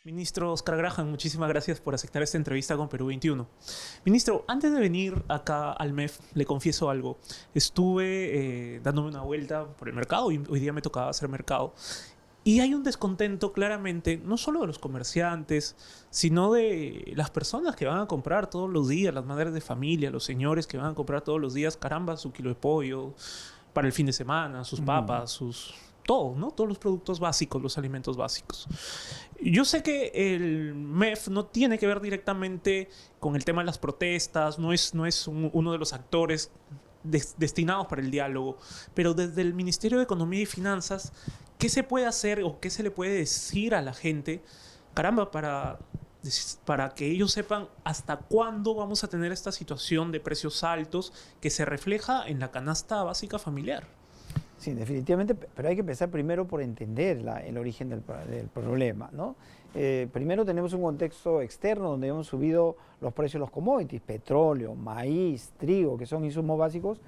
Ministro Oscar Graham, muchísimas gracias por aceptar esta entrevista con Perú 21. Ministro, antes de venir acá al MEF, le confieso algo. Estuve dándome una vuelta por el mercado y hoy día me tocaba hacer mercado. Y hay un descontento claramente, no solo de los comerciantes, sino de las personas que van a comprar todos los días, las madres de familia, los señores que van a comprar todos los días, caramba, su kilo de pollo para el fin de semana, sus papas, sus... Todo, ¿no? Todos los productos básicos, los alimentos básicos. Yo sé que el MEF no tiene que ver directamente con el tema de las protestas, no es uno de los actores destinados para el diálogo, pero desde el Ministerio de Economía y Finanzas, ¿qué se puede hacer o qué se le puede decir a la gente, caramba, para que ellos sepan hasta cuándo vamos a tener esta situación de precios altos que se refleja en la canasta básica familiar? Sí, definitivamente, pero hay que empezar primero por entender el origen del problema, ¿no? Primero tenemos un contexto externo donde hemos subido los precios de los commodities, petróleo, maíz, trigo, que son insumos básicos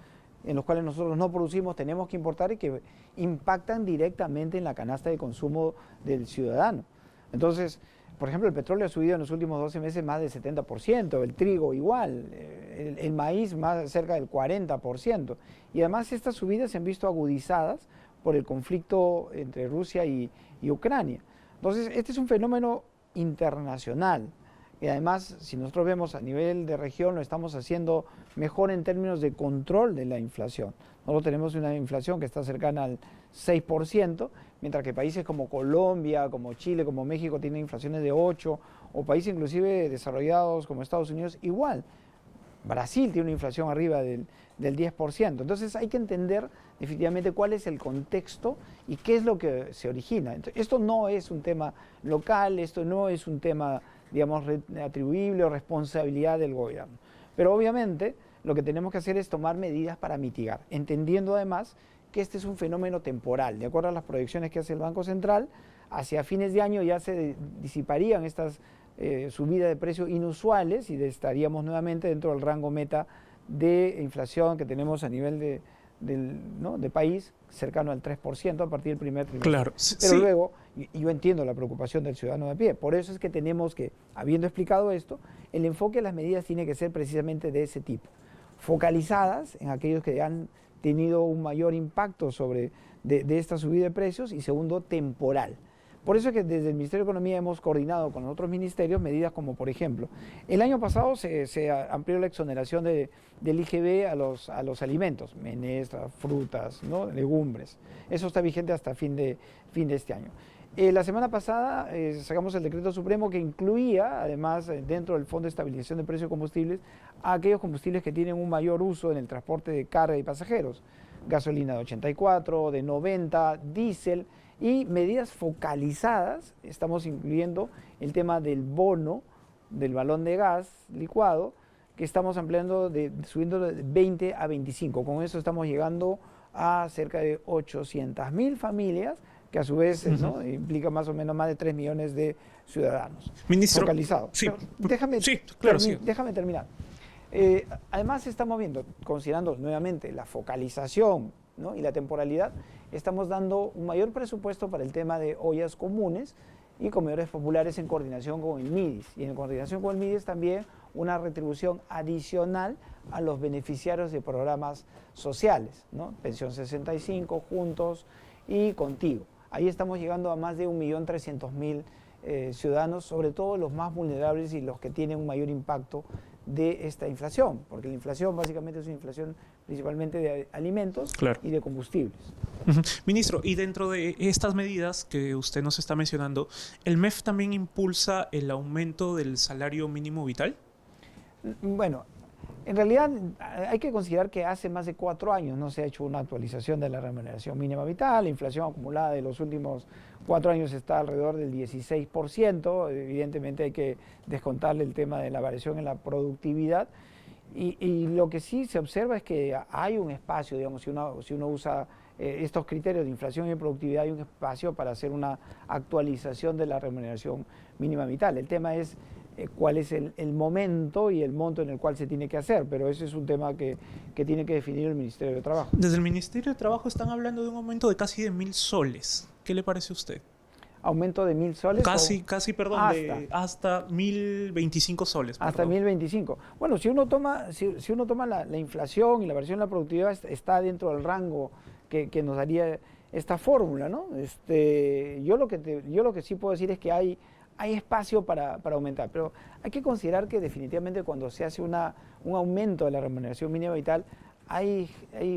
en los cuales nosotros no producimos, tenemos que importar y que impactan directamente en la canasta de consumo del ciudadano. Entonces, por ejemplo, el petróleo ha subido en los últimos 12 meses más del 70%, el trigo igual, el maíz más cerca del 40%. Y además estas subidas se han visto agudizadas por el conflicto entre Rusia y Ucrania. Entonces, este es un fenómeno internacional. Y además, si nosotros vemos a nivel de región, lo estamos haciendo mejor en términos de control de la inflación. Nosotros tenemos una inflación que está cercana al 6%, mientras que países como Colombia, como Chile, como México tienen inflaciones de 8%, o países inclusive desarrollados como Estados Unidos igual. Brasil tiene una inflación arriba del 10%. Entonces hay que entender definitivamente cuál es el contexto y qué es lo que se origina. Entonces, esto no es un tema local, esto no es un tema, digamos, atribuible o responsabilidad del gobierno. Pero obviamente lo que tenemos que hacer es tomar medidas para mitigar, entendiendo además que este es un fenómeno temporal. De acuerdo a las proyecciones que hace el Banco Central, hacia fines de año ya se disiparían estas subidas de precios inusuales y estaríamos nuevamente dentro del rango meta de inflación que tenemos a nivel de país, cercano al 3% a partir del primer trimestre. Claro, Pero sí. luego, y yo entiendo la preocupación del ciudadano de a pie, por eso es que tenemos que, habiendo explicado esto, el enfoque de las medidas tiene que ser precisamente de ese tipo, focalizadas en aquellos que han tenido un mayor impacto de esta subida de precios y segundo, temporal. Por eso es que desde el Ministerio de Economía hemos coordinado con otros ministerios medidas como, por ejemplo, el año pasado se amplió la exoneración del IGB a los alimentos, menestras, frutas, ¿no? Legumbres. Eso está vigente hasta fin de este año. La semana pasada sacamos el decreto supremo que incluía, además, dentro del Fondo de Estabilización de Precios de Combustibles, a aquellos combustibles que tienen un mayor uso en el transporte de carga y pasajeros. Gasolina de 84, de 90, diésel y medidas focalizadas. Estamos incluyendo el tema del bono, del balón de gas licuado, que estamos ampliando, subiendo de 20 a 25. Con eso estamos llegando a cerca de 800.000 familias, que a su vez ¿no? implica más o menos más de 3 millones de ciudadanos. Ministro, focalizados. Sí, déjame terminar. Además estamos viendo, considerando nuevamente la focalización, ¿no? y la temporalidad, estamos dando un mayor presupuesto para el tema de ollas comunes y comedores populares en coordinación con el MIDIS. Y en coordinación con el MIDIS también una retribución adicional a los beneficiarios de programas sociales, ¿no? Pensión 65, Juntos y Contigo. Ahí estamos llegando a más de 1.300.000 ciudadanos, sobre todo los más vulnerables y los que tienen un mayor impacto de esta inflación, porque la inflación básicamente es una inflación principalmente de alimentos y de combustibles. Ministro, y dentro de estas medidas que usted nos está mencionando, ¿el MEF también impulsa el aumento del salario mínimo vital? Bueno, en realidad hay que considerar que hace más de 4 años no se ha hecho una actualización de la remuneración mínima vital. La inflación acumulada de los últimos 4 años está alrededor del 16%. Evidentemente hay que descontarle el tema de la variación en la productividad. Y lo que sí se observa es que hay un espacio, digamos, si uno usa estos criterios de inflación y productividad, hay un espacio para hacer una actualización de la remuneración mínima vital. El tema es cuál es el momento y el monto en el cual se tiene que hacer, pero ese es un tema que tiene que definir el Ministerio de Trabajo. Desde el Ministerio de Trabajo están hablando de un aumento de casi de 1.000 soles. ¿Qué le parece a usted? aumento de 1.000 soles. Perdón, hasta 1.025 soles. Hasta perdón. 1.025. Bueno, si uno toma la inflación y la variación de la productividad está dentro del rango que nos daría esta fórmula, ¿no? Yo lo que sí puedo decir es que hay espacio para aumentar, pero hay que considerar que definitivamente cuando se hace un aumento de la remuneración mínima vital, hay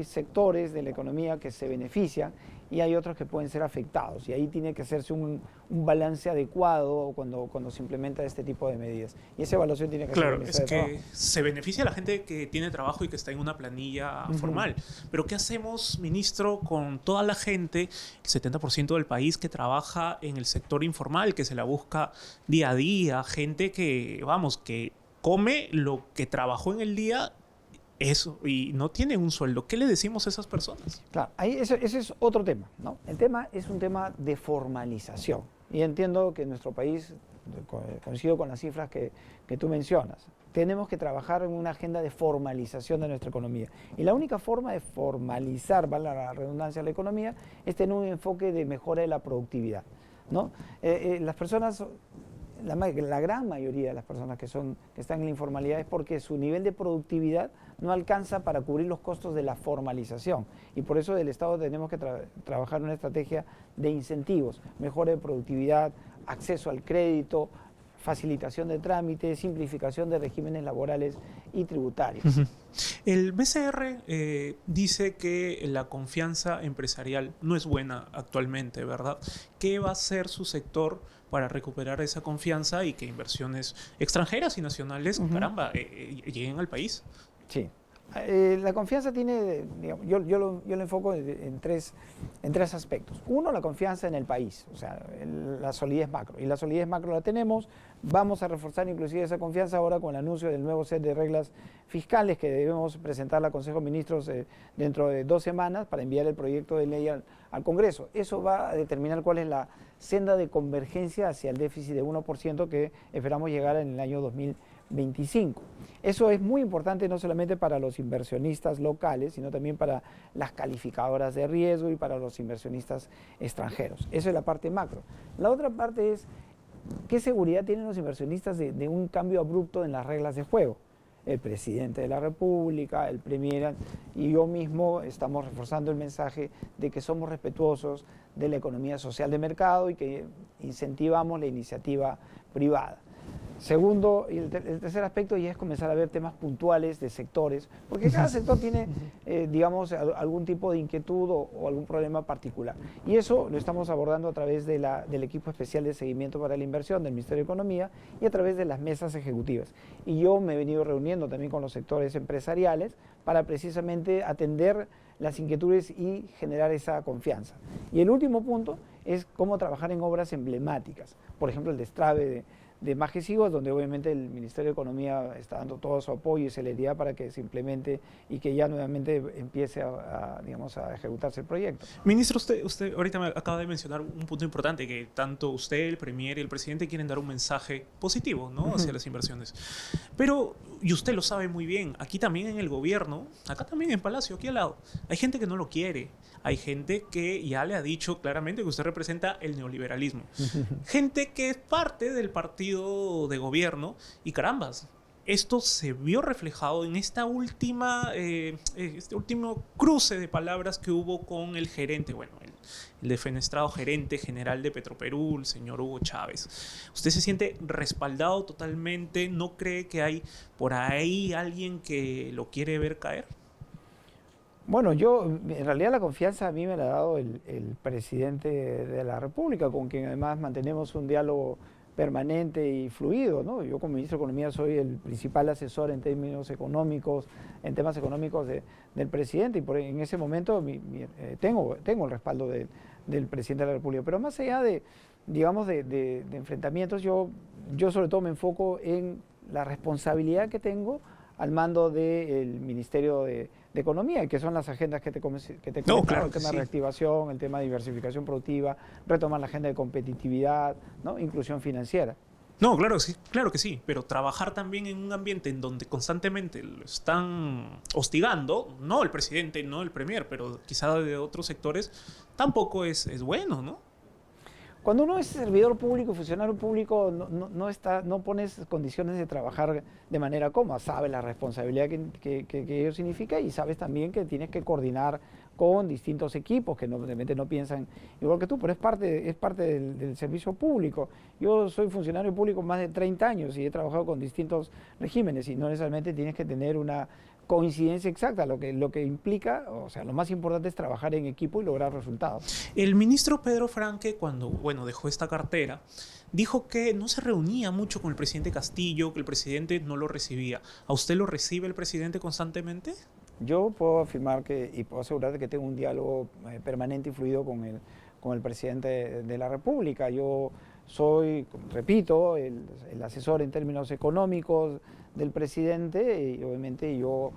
sectores de la economía que se benefician y hay otros que pueden ser afectados, y ahí tiene que hacerse un balance adecuado cuando se implementa este tipo de medidas, y esa evaluación tiene que ser. Claro, es que se beneficia a la gente que tiene trabajo y que está en una planilla formal, pero ¿qué hacemos, ministro, con toda la gente, el 70% del país que trabaja en el sector informal, que se la busca día a día, gente que, vamos, que come lo que trabajó en el día eso y no tiene un sueldo? ¿Qué le decimos a esas personas? Claro, ese es otro tema, ¿no? El tema es un tema de formalización. Y entiendo que en nuestro país, coincido con las cifras que tú mencionas, tenemos que trabajar en una agenda de formalización de nuestra economía. Y la única forma de formalizar, valga la redundancia, la economía, es tener un enfoque de mejora de la productividad, ¿no? Las personas... La gran mayoría de las personas que están en la informalidad es porque su nivel de productividad no alcanza para cubrir los costos de la formalización. Y por eso del Estado tenemos que trabajar una estrategia de incentivos, mejora de productividad, acceso al crédito, facilitación de trámites, simplificación de regímenes laborales y tributarios. El BCR dice que la confianza empresarial no es buena actualmente, ¿verdad? ¿Qué va a hacer su sector para recuperar esa confianza y que inversiones extranjeras y nacionales, caramba, lleguen al país? Sí. La confianza tiene, digamos, yo lo enfoco en tres aspectos. Uno, la confianza en el país, o sea, la solidez macro. Y la solidez macro la tenemos. Vamos a reforzar inclusive esa confianza ahora con el anuncio del nuevo set de reglas fiscales que debemos presentar al Consejo de Ministros dentro de 2 semanas para enviar el proyecto de ley al Congreso. Eso va a determinar cuál es la senda de convergencia hacia el déficit de 1% que esperamos llegar en el año 2025. Eso es muy importante no solamente para los inversionistas locales, sino también para las calificadoras de riesgo y para los inversionistas extranjeros. Esa es la parte macro. La otra parte es qué seguridad tienen los inversionistas de un cambio abrupto en las reglas de juego. El presidente de la República, el premier y yo mismo estamos reforzando el mensaje de que somos respetuosos de la economía social de mercado y que incentivamos la iniciativa privada. Segundo, y el tercer aspecto ya es comenzar a ver temas puntuales de sectores, porque cada sector tiene, digamos, algún tipo de inquietud o algún problema particular. Y eso lo estamos abordando a través del equipo especial de seguimiento para la inversión del Ministerio de Economía y a través de las mesas ejecutivas. Y yo me he venido reuniendo también con los sectores empresariales para precisamente atender las inquietudes y generar esa confianza. Y el último punto es cómo trabajar en obras emblemáticas, por ejemplo, el destrave de Majesivos, donde obviamente el Ministerio de Economía está dando todo su apoyo y celeridad para que se implemente y que ya nuevamente empiece digamos, a ejecutarse el proyecto. Ministro, usted ahorita me acaba de mencionar un punto importante, que tanto usted, el premier y el presidente quieren dar un mensaje positivo, ¿no?, hacia las inversiones. Pero, y usted lo sabe muy bien, aquí también en el gobierno, acá también en Palacio, aquí al lado, hay gente que no lo quiere. Hay gente que ya le ha dicho claramente que usted representa el neoliberalismo. Gente que es parte del partido de gobierno y carambas, esto se vio reflejado en esta este último cruce de palabras que hubo con el gerente, bueno, el defenestrado gerente general de Petroperú, el señor Hugo Chávez. ¿Usted se siente respaldado totalmente? ¿No cree que hay por ahí alguien que lo quiere ver caer? Bueno, en realidad la confianza a mí me la ha dado el presidente de la República, con quien además mantenemos un diálogo permanente y fluido, ¿no? Yo como ministro de Economía soy el principal asesor en términos económicos, en temas económicos del presidente, y en ese momento tengo el respaldo del presidente de la República. Pero más allá digamos, de enfrentamientos, yo sobre todo me enfoco en la responsabilidad que tengo al mando del Ministerio de Economía, que son las agendas que te comenté, no, claro, el tema sí. de reactivación, el tema de diversificación productiva, retomar la agenda de competitividad, ¿no?, inclusión financiera. No, claro que sí, pero trabajar también en un ambiente en donde constantemente lo están hostigando, no el presidente, no el premier, pero quizá de otros sectores, tampoco es bueno, ¿no? Cuando uno es servidor público, funcionario público, no pones condiciones de trabajar de manera cómoda. Sabes la responsabilidad que ello significa y sabes también que tienes que coordinar con distintos equipos que obviamente no piensan igual que tú, pero es parte del servicio público. Yo soy funcionario público más de 30 años y he trabajado con distintos regímenes y no necesariamente tienes que tener una coincidencia exacta, lo que implica, o sea, lo más importante es trabajar en equipo y lograr resultados. El ministro Pedro Franque, cuando dejó esta cartera, dijo que no se reunía mucho con el presidente Castillo, que el presidente no lo recibía. ¿A usted lo recibe el presidente constantemente? Yo puedo afirmar y puedo asegurar que tengo un diálogo permanente y fluido con el presidente de la República. Yo soy, repito, el asesor en términos económicos del presidente y obviamente yo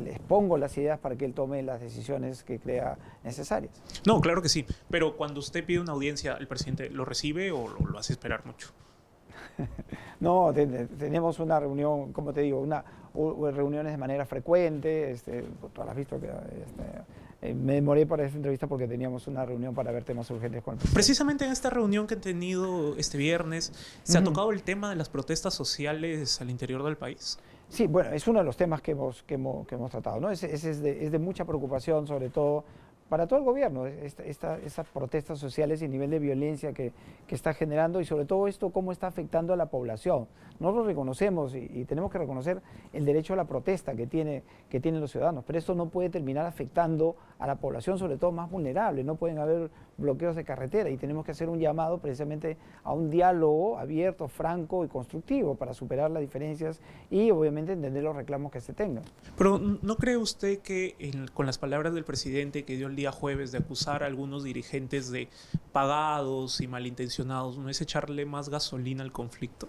le expongo las ideas para que él tome las decisiones que crea necesarias. No, claro que sí, pero cuando usted pide una audiencia, ¿el presidente lo recibe o lo hace esperar mucho? No, tenemos una reunión, como te digo, reuniones de manera frecuente. Tú has visto que me demoré para esta entrevista porque teníamos una reunión para ver temas urgentes con el presidente. Precisamente en esta reunión que han tenido este viernes, ¿se ha tocado el tema de las protestas sociales al interior del país? Sí, bueno, es uno de los temas que hemos tratado, ¿no? Es de mucha preocupación, sobre todo para todo el gobierno, estas protestas sociales y el nivel de violencia que está generando y sobre todo esto cómo está afectando a la población. Nosotros reconocemos y tenemos que reconocer el derecho a la protesta que tienen los ciudadanos, pero esto no puede terminar afectando a la población, sobre todo más vulnerable. No pueden haber bloqueos de carretera y tenemos que hacer un llamado precisamente a un diálogo abierto, franco y constructivo para superar las diferencias y obviamente entender los reclamos que se tengan. Pero ¿no cree usted que con las palabras del presidente que dio el día jueves de acusar a algunos dirigentes de pagados y malintencionados, no es echarle más gasolina al conflicto?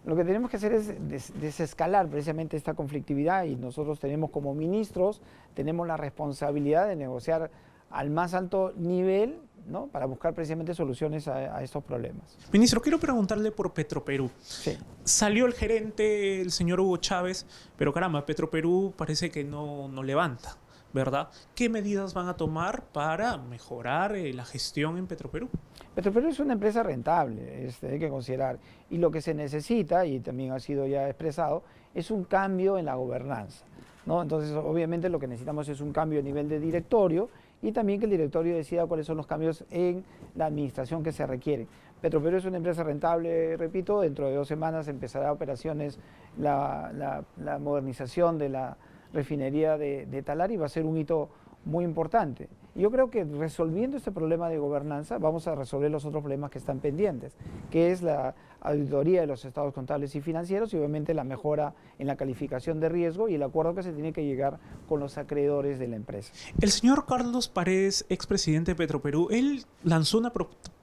Lo que tenemos que hacer es desescalar precisamente esta conflictividad y nosotros tenemos como ministros, tenemos la responsabilidad de negociar al más alto nivel, ¿no? Para buscar precisamente soluciones a estos problemas. Ministro, quiero preguntarle por Petroperú. Sí. Salió el gerente, el señor Hugo Chávez, pero caramba, Petroperú parece que no levanta, ¿verdad? ¿Qué medidas van a tomar para mejorar la gestión en Petroperú? Petroperú es una empresa rentable, hay que considerar, y lo que se necesita, y también ha sido ya expresado, es un cambio en la gobernanza, ¿no? Entonces, obviamente lo que necesitamos es un cambio a nivel de directorio y también que el directorio decida cuáles son los cambios en la administración que se requieren. Petroperú es una empresa rentable, repito, dentro de 2 semanas empezará operaciones la modernización de la refinería de Talar y va a ser un hito muy importante. Y yo creo que resolviendo este problema de gobernanza vamos a resolver los otros problemas que están pendientes, que es la auditoría de los estados contables y financieros y obviamente la mejora en la calificación de riesgo y el acuerdo que se tiene que llegar con los acreedores de la empresa. El señor Carlos Paredes, expresidente de Petroperú, él lanzó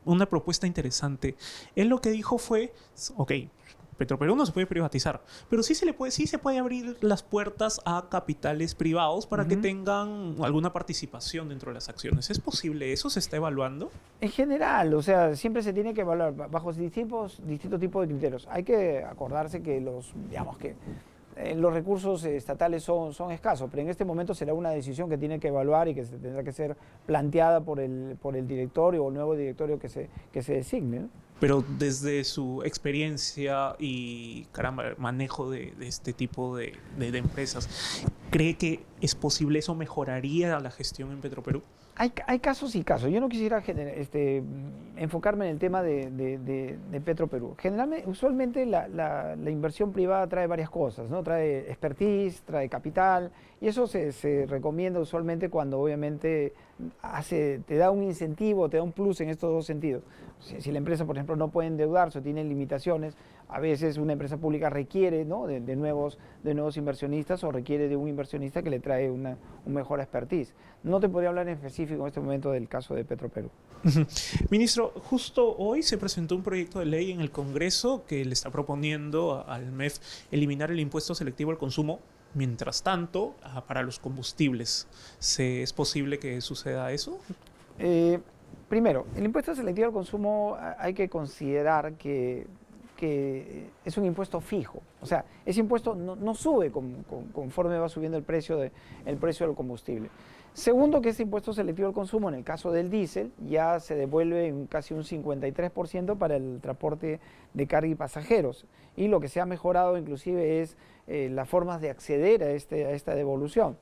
una propuesta interesante. Él lo que dijo fue, ok, Petroperú no se puede privatizar, pero sí se puede abrir las puertas a capitales privados para que tengan alguna participación dentro de las acciones. ¿Es posible eso? ¿Se está evaluando? En general, o sea, siempre se tiene que evaluar bajo distintos tipos de criterios. Hay que acordarse que los recursos estatales son escasos, pero en este momento será una decisión que tiene que evaluar y que tendrá que ser planteada por el directorio o el nuevo directorio que se designe, ¿no? Pero desde su experiencia y manejo de este tipo de empresas, ¿cree que es posible eso mejoraría la gestión en Petroperú? Hay casos y casos. Yo no quisiera enfocarme en el tema de Petroperú. Usualmente la inversión privada trae varias cosas, ¿no? Trae expertise, trae capital, y eso se recomienda usualmente cuando obviamente te da un incentivo, te da un plus en estos dos sentidos. Si la empresa, por ejemplo, no puede endeudarse o tiene limitaciones, a veces una empresa pública requiere, ¿no? de nuevos inversionistas o requiere de un inversionista que le trae un mejor expertise. No te podría hablar en específico en este momento del caso de Petroperú. Ministro, justo hoy se presentó un proyecto de ley en el Congreso que le está proponiendo al MEF eliminar el impuesto selectivo al consumo. Mientras tanto, para los combustibles, ¿es posible que suceda eso? Primero, el impuesto selectivo al consumo hay que considerar que es un impuesto fijo. O sea, ese impuesto no sube conforme va subiendo el precio del combustible. Segundo, que este impuesto selectivo al consumo, en el caso del diésel, ya se devuelve en casi un 53% para el transporte de carga y pasajeros. Y lo que se ha mejorado inclusive es las formas de acceder a esta devolución.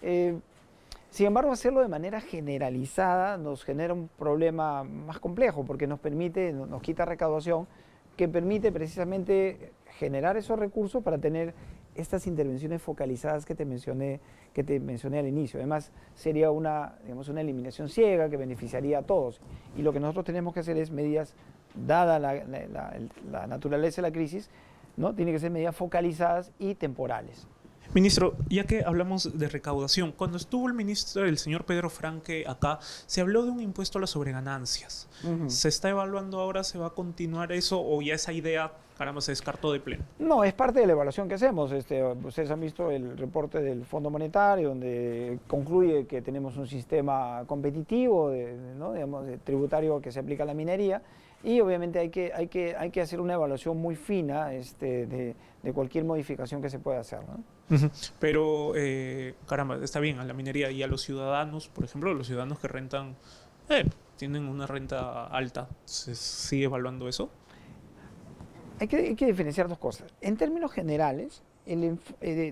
Sin embargo, hacerlo de manera generalizada nos genera un problema más complejo porque nos quita recaudación que permite precisamente generar esos recursos para tener estas intervenciones focalizadas que te mencioné al inicio. Además, sería digamos, una eliminación ciega que beneficiaría a todos. Y lo que nosotros tenemos que hacer es medidas, dada la naturaleza de la crisis, ¿no? Tiene que ser medidas focalizadas y temporales. Ministro, ya que hablamos de recaudación, cuando estuvo el señor Pedro Franque acá, se habló de un impuesto a las sobreganancias. ¿Se está evaluando ahora, se va a continuar eso o ya esa idea, caramba, se descartó de pleno? No, es parte de la evaluación que hacemos. Ustedes han visto el reporte del Fondo Monetario, donde concluye que tenemos un sistema competitivo, ¿no? Digamos, tributario que se aplica a la minería. Y obviamente hay que hacer una evaluación muy fina de cualquier modificación que se pueda hacer, ¿no? Pero, caramba, está bien, a la minería y a los ciudadanos, por ejemplo, los ciudadanos que rentan, tienen una renta alta, ¿se sigue evaluando eso? Hay que diferenciar dos cosas. En términos generales,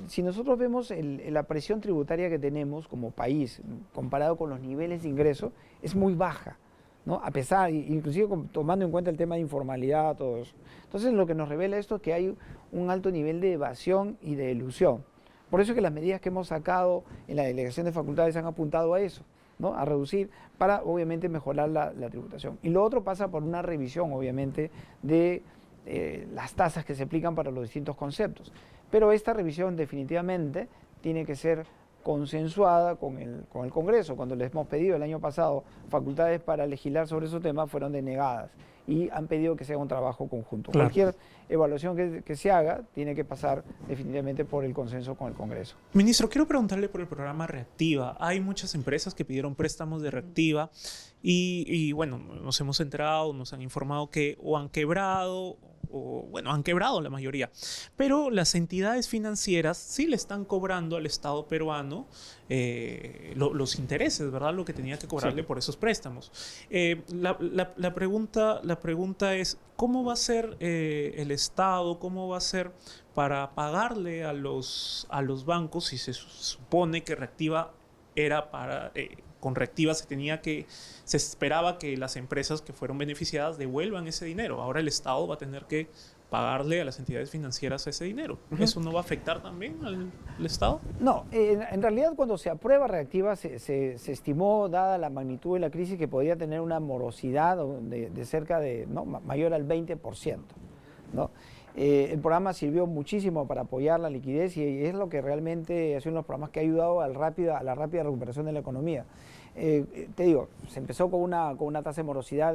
si nosotros vemos la presión tributaria que tenemos como país, comparado con los niveles de ingreso, es muy baja, ¿no? A pesar, inclusive tomando en cuenta el tema de informalidad, todo eso. Entonces, lo que nos revela esto es que hay un alto nivel de evasión y de elusión. Por eso es que las medidas que hemos sacado en la delegación de facultades han apuntado a eso, ¿no? A reducir para, obviamente, mejorar la tributación. Y lo otro pasa por una revisión, obviamente, de las tasas que se aplican para los distintos conceptos. Pero esta revisión definitivamente tiene que ser consensuada con el Congreso. Cuando les hemos pedido el año pasado facultades para legislar sobre esos temas, fueron denegadas y han pedido que se haga un trabajo conjunto. Claro. Cualquier evaluación que se haga tiene que pasar definitivamente por el consenso con el Congreso. Ministro, quiero preguntarle por el programa Reactiva. Hay muchas empresas que pidieron préstamos de Reactiva y bueno, nos hemos enterado, nos han informado que o han quebrado han quebrado la mayoría, pero las entidades financieras sí le están cobrando al Estado peruano los intereses, ¿verdad? Lo que tenía que cobrarle por esos préstamos. La pregunta es, ¿cómo va a ser el Estado, cómo va a ser para pagarle a los bancos si se supone que Reactiva era para... con Reactiva se esperaba que las empresas que fueron beneficiadas devuelvan ese dinero. Ahora el Estado va a tener que pagarle a las entidades financieras ese dinero. ¿Eso no va a afectar también al Estado? No, en realidad cuando se aprueba Reactiva se estimó, dada la magnitud de la crisis, que podía tener una morosidad de cerca de, ¿no?, mayor al 20%, ¿no? El programa sirvió muchísimo para apoyar la liquidez y es lo que realmente ha sido uno de los programas que ha ayudado a la rápida recuperación de la economía. Te digo, se empezó con una tasa de morosidad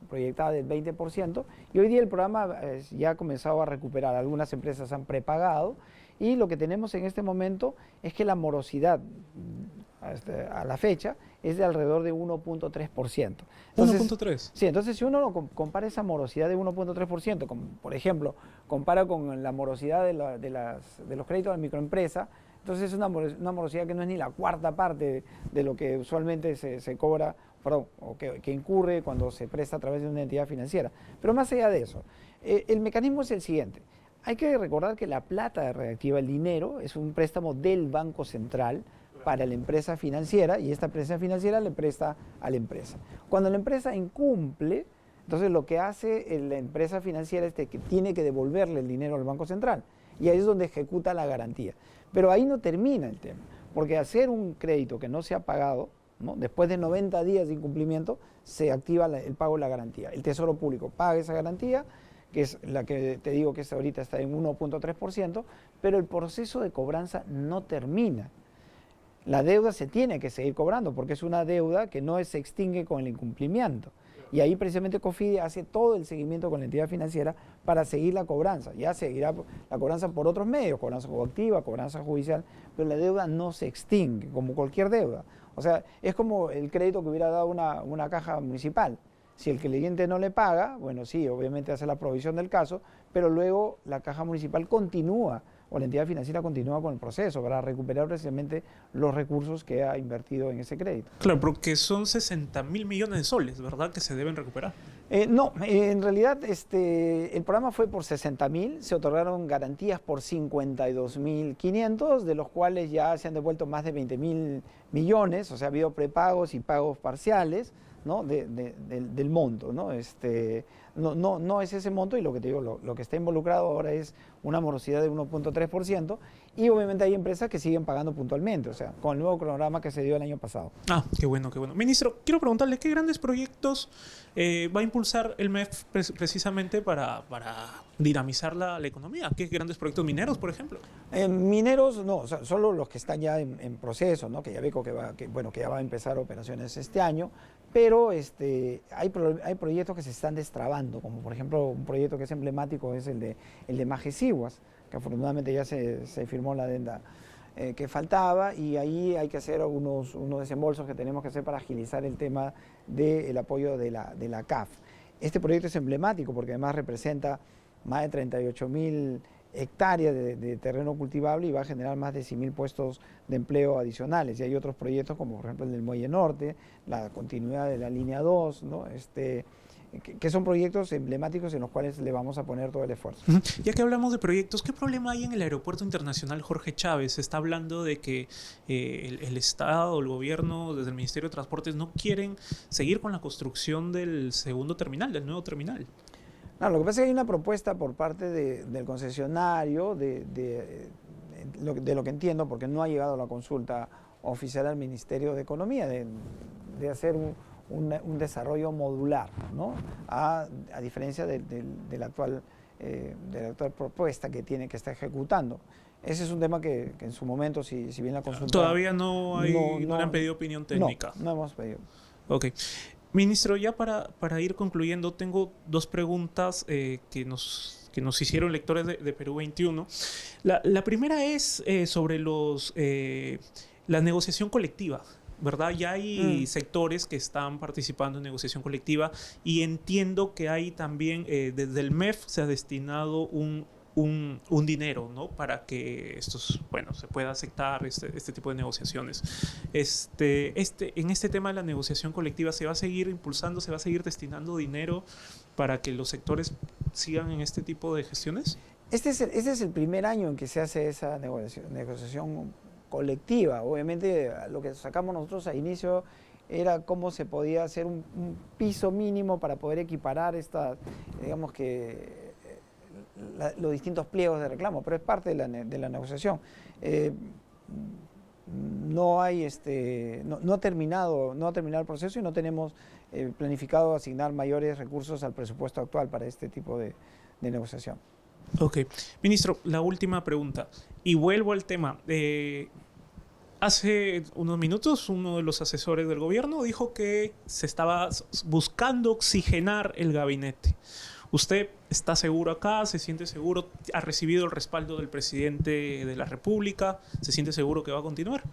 proyectada del 20% y hoy día el programa ya ha comenzado a recuperar. Algunas empresas han prepagado y lo que tenemos en este momento es que la morosidad a la fecha es de alrededor de 1.3%. 1.3. Sí, entonces si uno compara esa morosidad de 1.3%, por ejemplo, compara con la morosidad de los créditos a la microempresa, entonces es una morosidad que no es ni la cuarta parte de lo que usualmente se cobra, o que incurre cuando se presta a través de una entidad financiera. Pero más allá de eso, el mecanismo es el siguiente. Hay que recordar que la plata de Reactiva, el dinero, es un préstamo del Banco Central para la empresa financiera y esta empresa financiera le presta a la empresa. Cuando la empresa incumple, entonces lo que hace la empresa financiera es que tiene que devolverle el dinero al Banco Central y ahí es donde ejecuta la garantía. Pero ahí no termina el tema, porque hacer un crédito que no se ha pagado, ¿no?, después de 90 días de incumplimiento, se activa el pago de la garantía. El Tesoro Público paga esa garantía, que es la que te digo que ahorita está en 1.3%, pero el proceso de cobranza no termina. La deuda se tiene que seguir cobrando porque es una deuda que no se extingue con el incumplimiento. Y ahí precisamente COFIDE hace todo el seguimiento con la entidad financiera para seguir la cobranza. Ya seguirá la cobranza por otros medios, cobranza coactiva, cobranza judicial, pero la deuda no se extingue, como cualquier deuda. O sea, es como el crédito que hubiera dado una caja municipal. Si el cliente no le paga, bueno, sí, obviamente hace la provisión del caso, pero luego la caja municipal continúa o la entidad financiera continúa con el proceso para recuperar precisamente los recursos que ha invertido en ese crédito. Claro, porque son 60.000 millones de soles, ¿verdad? Que se deben recuperar. No, en realidad el programa fue por 60.000, se otorgaron garantías por 52.500, de los cuales ya se han devuelto más de 20.000 millones, o sea, ha habido prepagos y pagos parciales, ¿no? del monto, ¿no? No es ese monto, y lo que te digo, lo que está involucrado ahora es una morosidad de 1.3%, y obviamente hay empresas que siguen pagando puntualmente, o sea, con el nuevo cronograma que se dio el año pasado. Ah, qué bueno, qué bueno. Ministro, quiero preguntarle, ¿qué grandes proyectos va a impulsar el MEF precisamente para dinamizar la economía? ¿Qué grandes proyectos mineros, por ejemplo? Mineros, no, o sea, solo los que están ya en proceso, ¿no? Que ya Yabeco que ya va a empezar operaciones este año, pero hay proyectos que se están destrabando, como por ejemplo un proyecto que es emblemático es el de Majesiguas, que afortunadamente ya se firmó la adenda que faltaba, y ahí hay que hacer unos desembolsos que tenemos que hacer para agilizar el tema del apoyo de la CAF. Este proyecto es emblemático porque además representa más de 38.000 hectáreas de terreno cultivable y va a generar más de 100.000 puestos de empleo adicionales. Y hay otros proyectos como por ejemplo el del Muelle Norte, la continuidad de la línea 2, ¿no? Que son proyectos emblemáticos en los cuales le vamos a poner todo el esfuerzo. Ya que hablamos de proyectos, ¿qué problema hay en el Aeropuerto Internacional Jorge Chávez? Se está hablando de que el Estado, el gobierno, desde el Ministerio de Transportes no quieren seguir con la construcción del segundo terminal, del nuevo terminal. No, lo que pasa es que hay una propuesta por parte del concesionario, de lo que entiendo, porque no ha llegado la consulta oficial al Ministerio de Economía, de hacer un desarrollo modular, ¿no? A diferencia de la actual propuesta que está ejecutando. Ese es un tema que en su momento, si bien la consulta... Todavía no le han pedido opinión técnica. No hemos pedido. Ok. Ministro, ya para ir concluyendo, tengo dos preguntas que nos hicieron lectores de Perú 21. La primera es sobre la negociación colectiva, ¿verdad? Ya hay sectores que están participando en negociación colectiva, y entiendo que hay también, desde el MEF se ha destinado un dinero, ¿no? Para que se pueda aceptar este tipo de negociaciones. En este tema de la negociación colectiva, ¿se va a seguir impulsando, se va a seguir destinando dinero para que los sectores sigan en este tipo de gestiones? Este es el primer año en que se hace esa negociación colectiva. Obviamente lo que sacamos nosotros a inicio era cómo se podía hacer un piso mínimo para poder equiparar digamos que los distintos pliegos de reclamo, pero es parte de la negociación. No ha terminado el proceso, y no tenemos planificado asignar mayores recursos al presupuesto actual para este tipo de negociación. Ok. Ministro, la última pregunta. Y vuelvo al tema. Hace unos minutos, uno de los asesores del gobierno dijo que se estaba buscando oxigenar el gabinete. ¿Usted está seguro acá? ¿Se siente seguro? ¿Ha recibido el respaldo del presidente de la República? ¿Se siente seguro que va a continuar?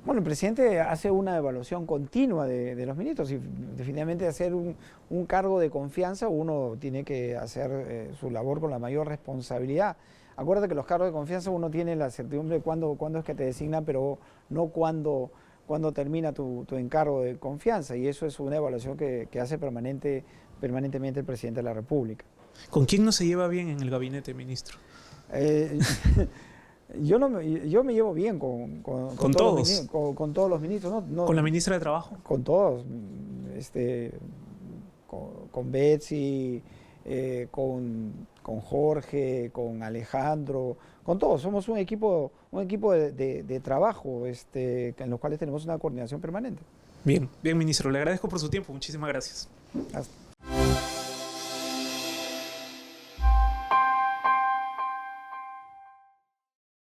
Bueno, el presidente hace una evaluación continua de los ministros, y definitivamente hacer un cargo de confianza uno tiene que hacer su labor con la mayor responsabilidad. Acuérdate que los cargos de confianza uno tiene la certidumbre de cuándo es que te designan, pero no cuándo termina tu encargo de confianza, y eso es una evaluación que hace permanentemente el presidente de la República. ¿Con quién no se lleva bien en el gabinete, ministro? Yo me llevo bien con todos. Con todos los ministros. No, ¿Con la ministra de Trabajo? Con todos. Con Betsy, con Jorge, con Alejandro, con todos. Somos un equipo de trabajo en los cuales tenemos una coordinación permanente. Bien, ministro. Le agradezco por su tiempo. Muchísimas gracias. Hasta